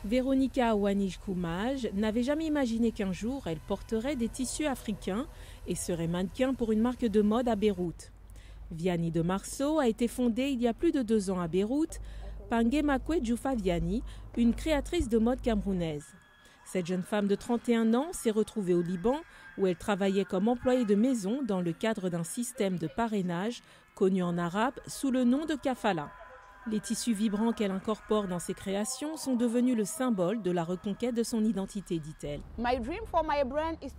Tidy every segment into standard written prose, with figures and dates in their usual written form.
Véronica Awanish-Koumaj n'avait jamais imaginé qu'un jour elle porterait des tissus africains et serait mannequin pour une marque de mode à Beyrouth. Vianney de Marceau a été fondée il y a plus de 2 ans à Beyrouth par Ngemakwe Djoufa Vianney, une créatrice de mode camerounaise. Cette jeune femme de 31 ans s'est retrouvée au Liban où elle travaillait comme employée de maison dans le cadre d'un système de parrainage connu en arabe sous le nom de kafala. Les tissus vibrants qu'elle incorpore dans ses créations sont devenus le symbole de la reconquête de son identité, dit-elle.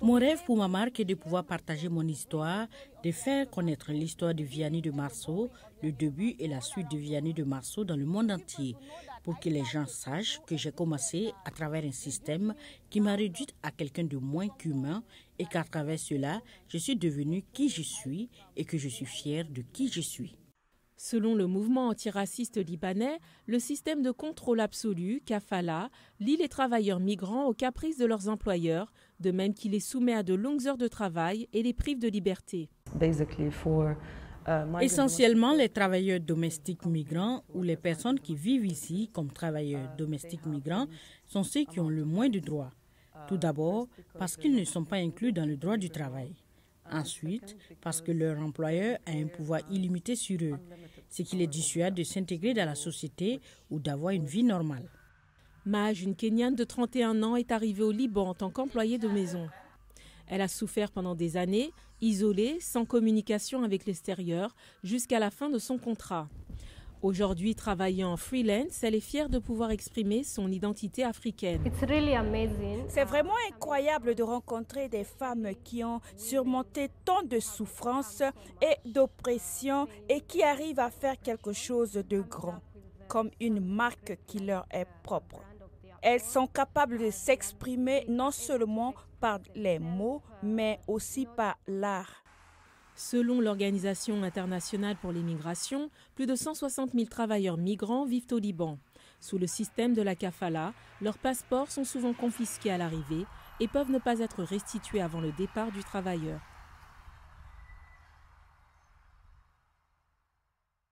Mon rêve pour ma marque est de pouvoir partager mon histoire, de faire connaître l'histoire de Vianney de Marceau, le début et la suite de Vianney de Marceau dans le monde entier, pour que les gens sachent que j'ai commencé à travers un système qui m'a réduite à quelqu'un de moins qu'humain et qu'à travers cela, je suis devenue qui je suis et que je suis fière de qui je suis. Selon le mouvement antiraciste libanais, le système de contrôle absolu, kafala, lie les travailleurs migrants aux caprices de leurs employeurs, de même qu'il les soumet à de longues heures de travail et les prive de liberté. Essentiellement, les travailleurs domestiques migrants ou les personnes qui vivent ici comme travailleurs domestiques migrants sont ceux qui ont le moins de droits. Tout d'abord, parce qu'ils ne sont pas inclus dans le droit du travail. Ensuite, parce que leur employeur a un pouvoir illimité sur eux, ce qui les dissuade de s'intégrer dans la société ou d'avoir une vie normale. Maj, une Kenyane de 31 ans, est arrivée au Liban en tant qu'employée de maison. Elle a souffert pendant des années, isolée, sans communication avec l'extérieur, jusqu'à la fin de son contrat. Aujourd'hui, travaillant en freelance, elle est fière de pouvoir exprimer son identité africaine. C'est vraiment incroyable de rencontrer des femmes qui ont surmonté tant de souffrances et d'oppression et qui arrivent à faire quelque chose de grand, comme une marque qui leur est propre. Elles sont capables de s'exprimer non seulement par les mots, mais aussi par l'art. Selon l'Organisation internationale pour les migrations, plus de 160 000 travailleurs migrants vivent au Liban. Sous le système de la kafala, leurs passeports sont souvent confisqués à l'arrivée et peuvent ne pas être restitués avant le départ du travailleur.